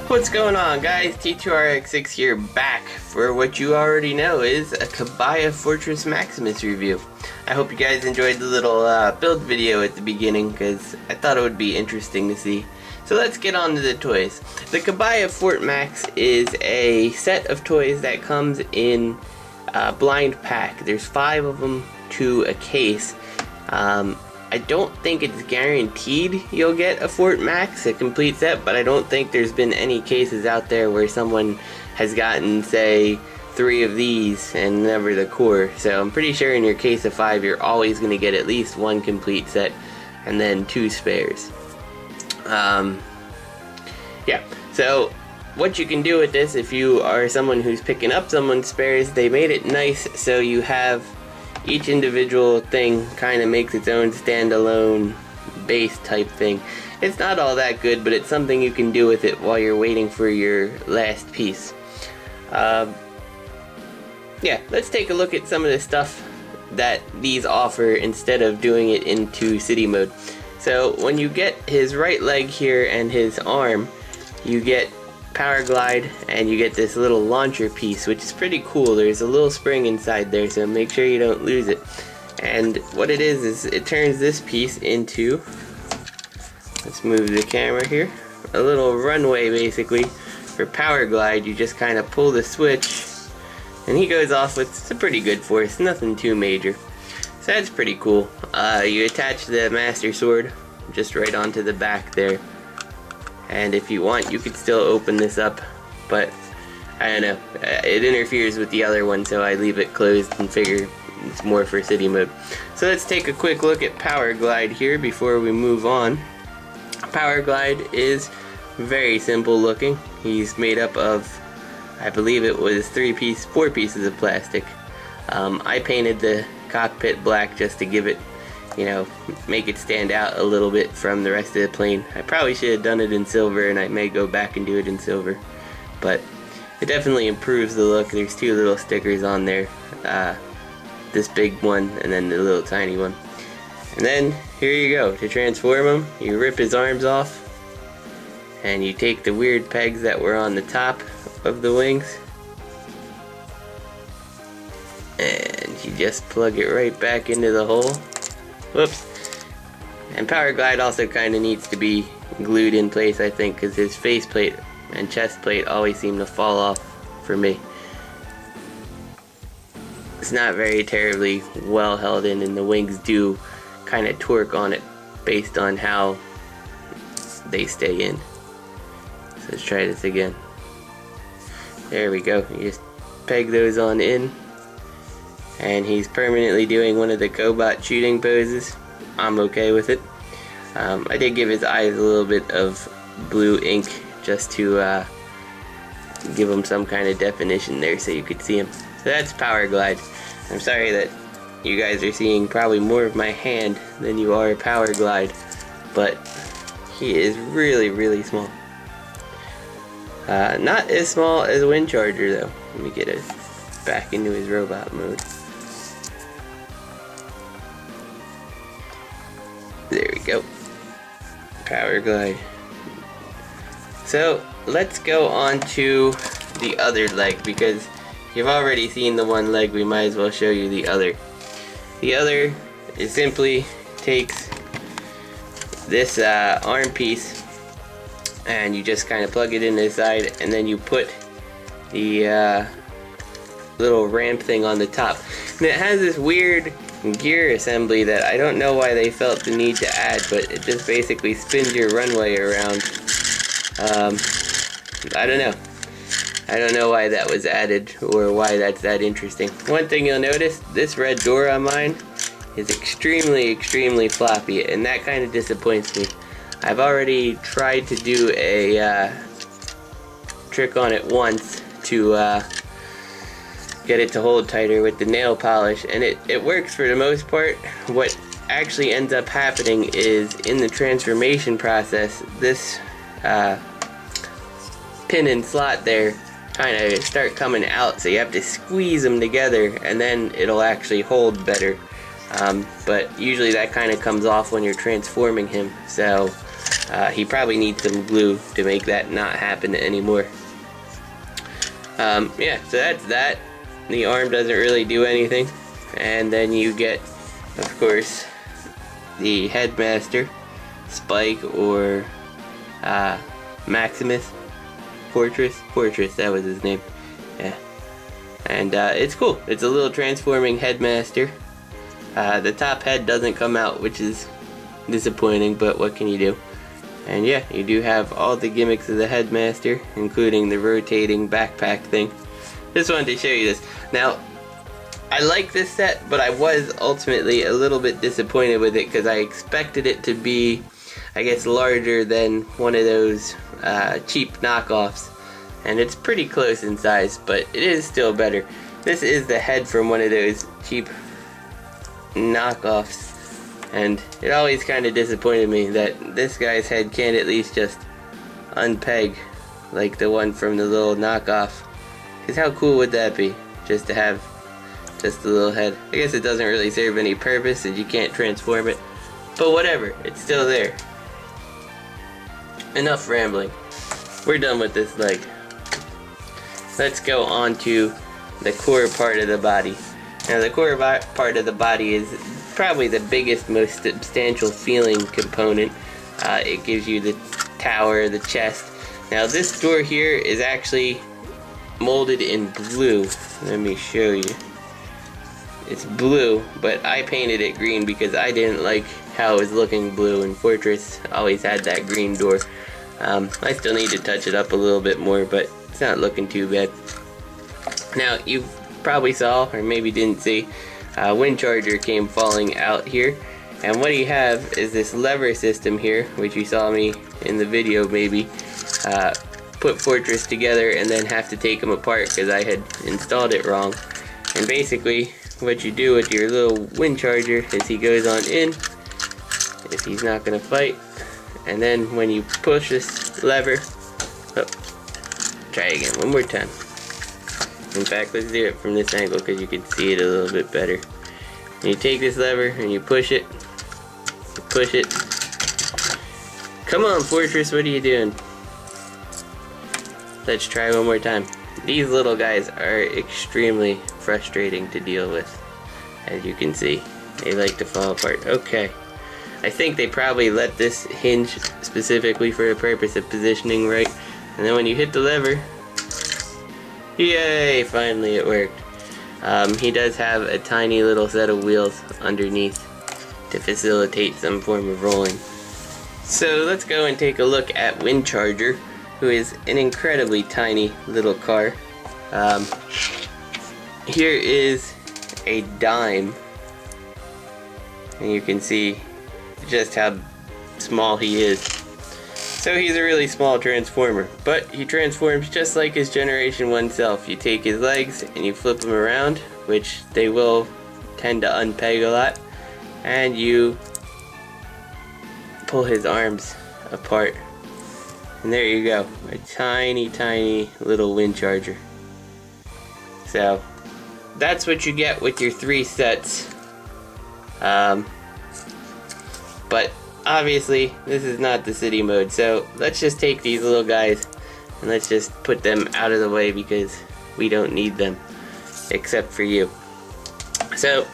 What's going on, guys? T2RX6 here, back for what you already know is a Kabaya Fortress Maximus review. I hope you guys enjoyed the little build video at the beginning, because I thought it would be interesting to see. So let's get on to the toys. The Kabaya Fort Max is a set of toys that comes in blind pack. There's 5 of them to a case. I don't think it's guaranteed you'll get a Fort Max, a complete set, but I don't think there's been any cases out there where someone has gotten, say, 3 of these and never the core. So I'm pretty sure in your case of 5 you're always going to get at least 1 complete set and then 2 spares. Yeah, so what you can do with this, if you are someone who's picking up someone's spares, they made it nice so you have each individual thing kind of makes its own standalone base type thing. It's not all that good, but it's something you can do with it while you're waiting for your last piece. Yeah, let's take a look at some of the stuff that these offer instead of doing it into city mode. So when you get his right leg here and his arm, you get power glide and you get this little launcher piece, which is pretty cool. There's a little spring inside there, so make sure you don't lose it. And what it is it turns this piece into, let's move the camera here, a little runway basically for power glide. You just kind of pull the switch and he goes off with some pretty good force, nothing too major. So that's pretty cool. You attach the master sword just right onto the back there. And if you want, you could still open this up, but I don't know, it interferes with the other one, so I leave it closed and figure it's more for city mode. So let's take a quick look at Power Glide here before we move on. Power Glide is very simple looking. He's made up of, I believe it was 4 pieces of plastic. I painted the cockpit black just to give it, you know, make it stand out a little bit from the rest of the plane. I probably should have done it in silver, and I may go back and do it in silver, but it definitely improves the look. There's 2 little stickers on there, this big one and then the little tiny one. And then here you go. To transform him, you rip his arms off and you take the weird pegs that were on the top of the wings and you just plug it right back into the hole. Whoops. And Power Glide also kind of needs to be glued in place, I think, because his faceplate and chest plate always seem to fall off for me. It's not very terribly well held in, and the wings do kind of torque on it based on how they stay in. So let's try this again. There we go. You just peg those on in. And he's permanently doing one of the cobot shooting poses. I'm okay with it. I did give his eyes a little bit of blue ink just to give him some kind of definition there so you could see him. So that's Power Glide. I'm sorry that you guys are seeing probably more of my hand than you are Power Glide, but he is really, really small. Not as small as Wind Charger though. Let me get it back into his robot mode. There we go. Power Glide. So let's go on to the other leg, because you've already seen the one leg, we might as well show you the other. The other is simply takes this arm piece and you just kind of plug it in the side, and then you put the little ramp thing on the top. And it has this weird gear assembly that I don't know why they felt the need to add, but it just basically spins your runway around. I don't know. I don't know why that was added or why that's that interesting. One thing you'll notice, this red door on mine is extremely, extremely floppy, and that kind of disappoints me. I've already tried to do a trick on it once to get it to hold tighter with the nail polish, and it works for the most part. What actually ends up happening is in the transformation process, this pin and slot there kind of start coming out, so you have to squeeze them together and then it'll actually hold better. But usually that kind of comes off when you're transforming him, so He probably needs some glue to make that not happen anymore. Yeah, so that's that. The arm doesn't really do anything. And then you get, of course, the headmaster, Spike, or Maximus, Fortress, that was his name. Yeah. And it's cool. It's a little transforming headmaster. The top head doesn't come out, which is disappointing, but what can you do? And yeah, you do have all the gimmicks of the headmaster, including the rotating backpack thing. Just wanted to show you this. Now, I like this set, but I was ultimately a little bit disappointed with it because I expected it to be, I guess, larger than one of those cheap knockoffs. And it's pretty close in size, but it is still better. This is the head from one of those cheap knockoffs. And it always kind of disappointed me that this guy's head can't at least just unpeg like the one from the little knockoff. Because how cool would that be? Just to have just a little head. I guess it doesn't really serve any purpose and you can't transform it. But whatever, it's still there. Enough rambling. We're done with this leg. Let's go on to the core part of the body. Now the core part of the body is probably the biggest, most substantial feeling component. It gives you the tower, the chest. Now this door here is actually molded in blue. Let me show you. It's blue, but I painted it green because I didn't like how it was looking blue, and Fortress always had that green door. I still need to touch it up a little bit more, but it's not looking too bad. Now you probably saw, or maybe didn't see, wind charger came falling out here, and what you have is this lever system here, which you saw me in the video maybe put Fortress together and then have to take them apart because I had installed it wrong. And basically what you do with your little wind charger is he goes on in if he's not gonna fight, and then when you push this lever, try again one more time. In fact, let's do it from this angle because you can see it a little bit better. And you take this lever and you push it. You push it. Come on, Fortress, what are you doing? Let's try one more time. These little guys are extremely frustrating to deal with. As you can see, they like to fall apart. Okay. I think they probably let this hinge specifically for the purpose of positioning right. And then when you hit the lever, yay, finally it worked. He does have a tiny little set of wheels underneath to facilitate some form of rolling. So let's go and take a look at Wind Charger, who is an incredibly tiny little car. Here is a dime, and you can see just how small he is. So he's a really small transformer, but he transforms just like his Generation 1 self. You take his legs and you flip them around, which they will tend to unpeg a lot, and you pull his arms apart. And there you go, a tiny, tiny little wind charger. So that's what you get with your 3 sets. But obviously, this is not the city mode, so let's just take these little guys and let's just put them out of the way because we don't need them, except for you. So,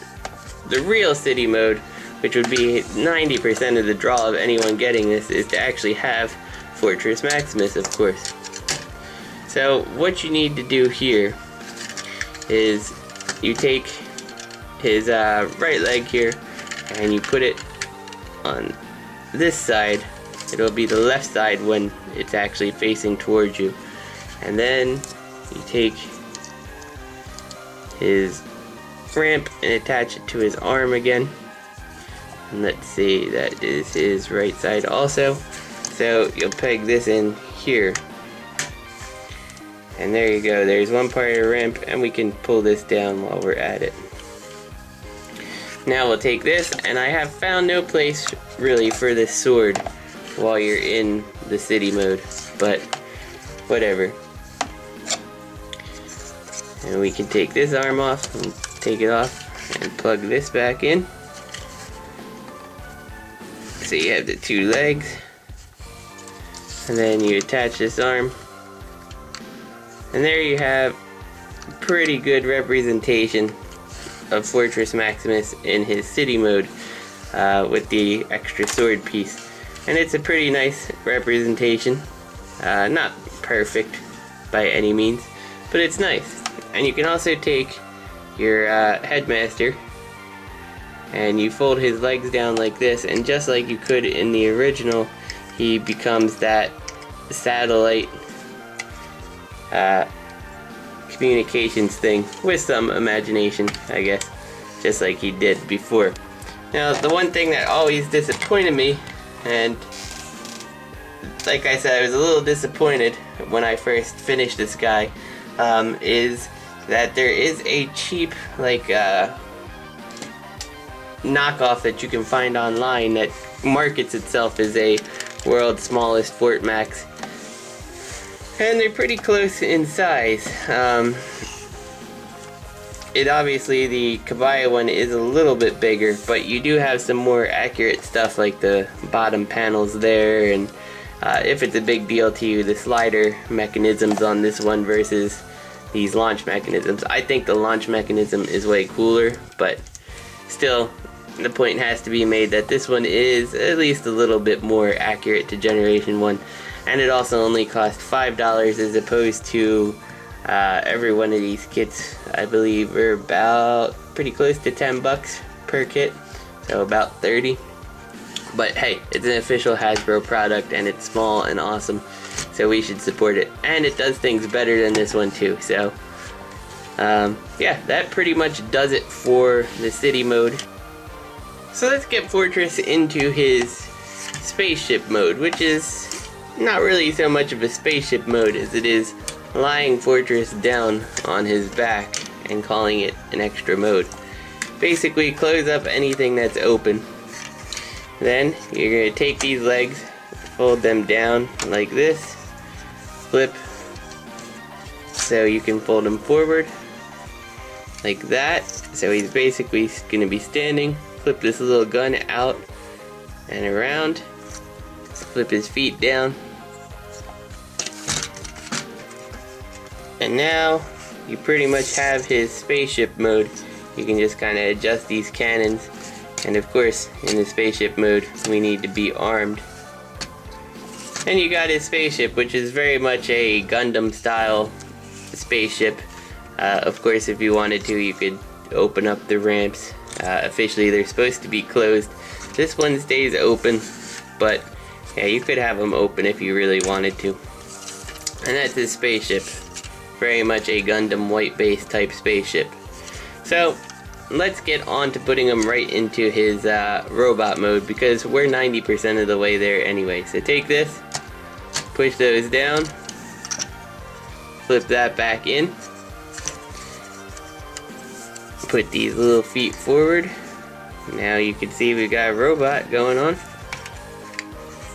the real city mode, which would be 90% of the draw of anyone getting this, is to actually have Fortress Maximus, of course. So, what you need to do here is you take his right leg here and you put it on this side. It'll be the left side when it's actually facing towards you, and then you take his ramp and attach it to his arm again, and let's see, that is his right side also. So you'll peg this in here, and there you go, there's one part of the ramp, and we can pull this down while we're at it. Now we'll take this, and I have found no place really for this sword while you're in the city mode, but whatever. And we can take this arm off and take it off and plug this back in. So you have the 2 legs, And then you attach this arm. And there you have pretty good representation of Fortress Maximus in his city mode with the extra sword piece. And it's a pretty nice representation. Not perfect by any means, but it's nice. And you can also take your headmaster and you fold his legs down like this, and just like you could in the original, he becomes that satellite communications thing with some imagination, I guess, just like he did before. Now, the one thing that always disappointed me, and like I said, I was a little disappointed when I first finished this guy, is that there is a cheap, like, knockoff that you can find online that markets itself as a world's smallest Fort Max. And they're pretty close in size. Obviously, the Kabaya one is a little bit bigger, but you do have some more accurate stuff like the bottom panels there, and if it's a big deal to you, the slider mechanisms on this one versus these launch mechanisms. I think the launch mechanism is way cooler, but still, the point has to be made that this one is at least a little bit more accurate to Generation 1. And it also only cost $5 as opposed to every one of these kits, I believe, are about pretty close to 10 bucks per kit, so about 30. But hey, it's an official Hasbro product and it's small and awesome, so we should support it. And it does things better than this one too, so yeah, that pretty much does it for the city mode. So let's get Fortress into his spaceship mode, which is not really so much of a spaceship mode as it is lying Fortress down on his back and calling it an extra mode. Basically, close up anything that's open. Then you're going to take these legs, fold them down like this, flip so you can fold them forward like that. So he's basically going to be standing. Flip this little gun out and around. Flip his feet down. And now you pretty much have his spaceship mode. You can just kind of adjust these cannons. And of course, in the spaceship mode, we need to be armed. And you got his spaceship, which is very much a Gundam style spaceship. Of course, if you wanted to, you could open up the ramps. Officially, they're supposed to be closed. This one stays open, but yeah, you could have them open if you really wanted to. And that's his spaceship. Very much a Gundam white base type spaceship. So let's get on to putting him right into his robot mode, because we're 90% of the way there anyway. So take this, push those down, flip that back in, put these little feet forward. Now you can see we got a robot going on.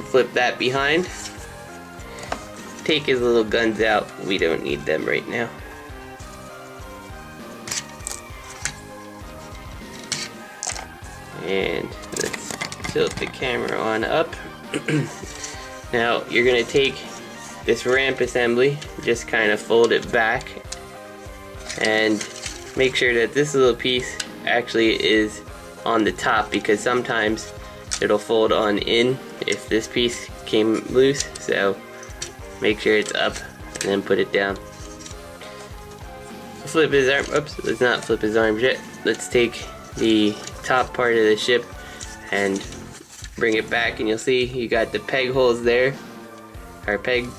Flip that behind. Take his little guns out. We don't need them right now. And let's tilt the camera on up. Now you're going to take this ramp assembly, just kind of fold it back, and make sure that this little piece actually is on the top, because sometimes it'll fold on in if this piece came loose. So make sure it's up and then put it down. Flip his arm. Oops, let's not flip his arms yet. Let's take the top part of the ship and bring it back, and you'll see you got the peg holes there, or peg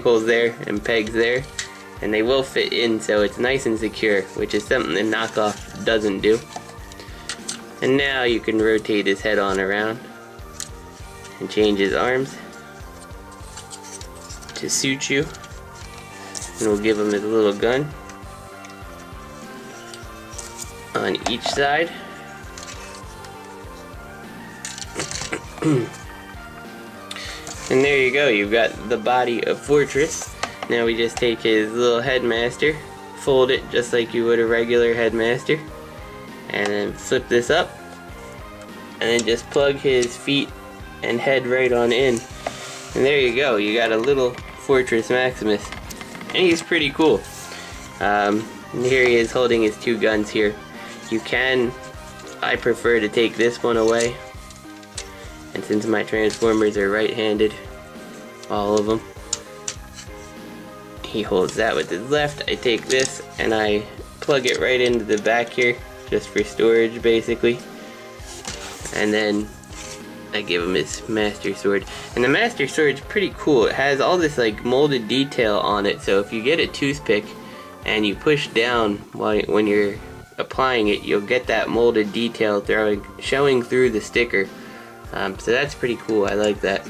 holes there and pegs there, and they will fit in, so it's nice and secure, which is something the knockoff doesn't do. And now you can rotate his head on around and change his arms to suit you, and we'll give him his little gun on each side. And there you go, you've got the body of Fortress. Now we just take his little headmaster, fold it just like you would a regular headmaster, and then flip this up, and then just plug his feet and head right on in. And there you go, you got a little Fortress Maximus. And he's pretty cool. Here he is holding his two guns here. You can, I prefer to take this one away. And since my Transformers are right-handed, all of them, he holds that with his left. I take this and I plug it right into the back here, just for storage basically. And then I give him his Master Sword. And the Master Sword's pretty cool. It has all this like molded detail on it, so if you get a toothpick and you push down when you're applying it, you'll get that molded detail showing through the sticker. So that's pretty cool, I like that.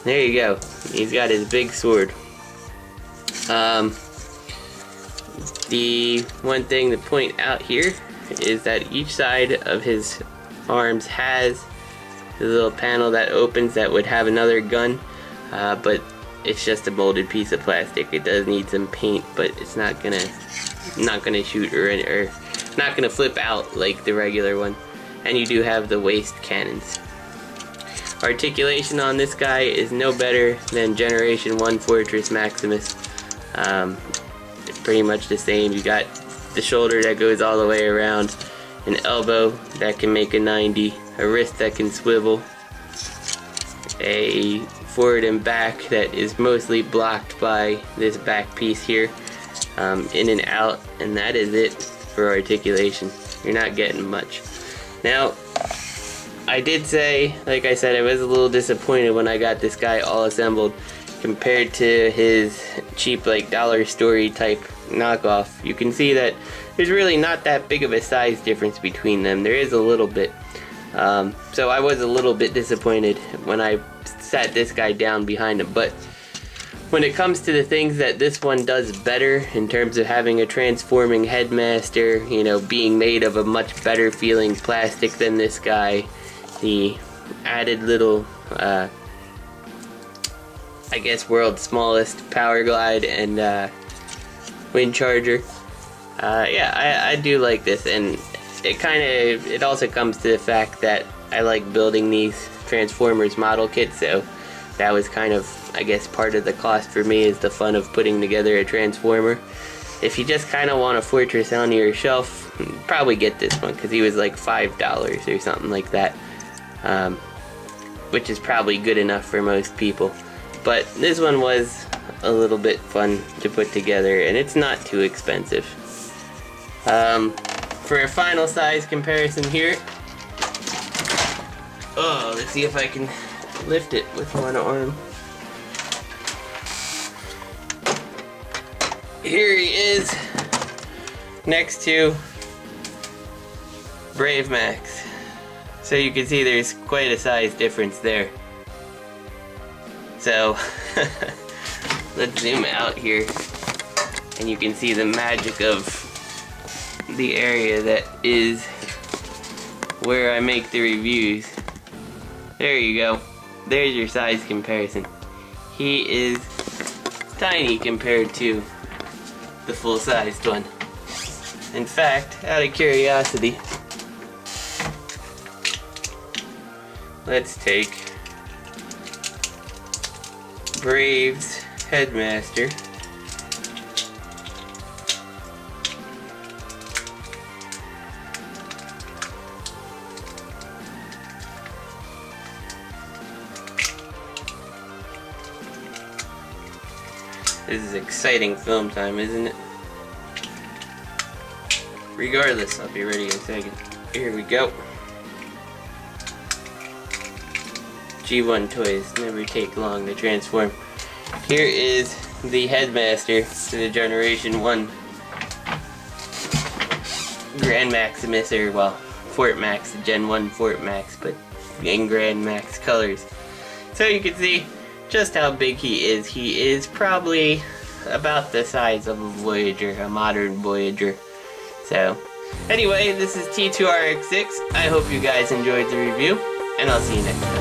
There you go, he's got his big sword. The one thing to point out here is that each side of his arms has the little panel that opens that would have another gun, but it's just a molded piece of plastic. It does need some paint, but it's not gonna shoot or not gonna flip out like the regular one. And you do have the waist cannons. Articulation on this guy is no better than Generation 1 Fortress Maximus. It's pretty much the same. You got the shoulder that goes all the way around, an elbow that can make a 90, a wrist that can swivel, a forward and back that is mostly blocked by this back piece here, in and out, and that is it for articulation. You're not getting much. Now, I did say, like I said, I was a little disappointed when I got this guy all assembled compared to his cheap like dollar store type knockoff. You can see that there's really not that big of a size difference between them. There is a little bit. So I was a little bit disappointed when I sat this guy down behind him. But when it comes to the things that this one does better in terms of having a transforming headmaster, you know, being made of a much better feeling plastic than this guy, the added little I guess world's smallest power glide and wind charger. Yeah, I do like this, and it also comes to the fact that I like building these Transformers model kits, so that was kind of, I guess, part of the cost for me, is the fun of putting together a Transformer. If you just kind of want a Fortress on your shelf, probably get this one, because he was like $5 or something like that, which is probably good enough for most people. But this one was a little bit fun to put together, and it's not too expensive. For a final size comparison here, let's see if I can lift it with one arm. Here he is next to Brave Max. So you can see there's quite a size difference there. So let's zoom out here and you can see the magic of the area that is where I make the reviews. There you go. There's your size comparison. He is tiny compared to the full-sized one. In fact, out of curiosity, let's take Brave's Headmaster. This is exciting film time, isn't it? Regardless, I'll be ready in a second. Here we go. G1 toys never take long to transform. Here is the Headmaster to the Generation 1 Grand Maximus, or well, Fort Max, Gen 1 Fort Max, but in Grand Max colors. So you can see just how big he is. He is probably about the size of a Voyager, a modern Voyager. So, anyway, this is T2RX6. I hope you guys enjoyed the review, and I'll see you next time.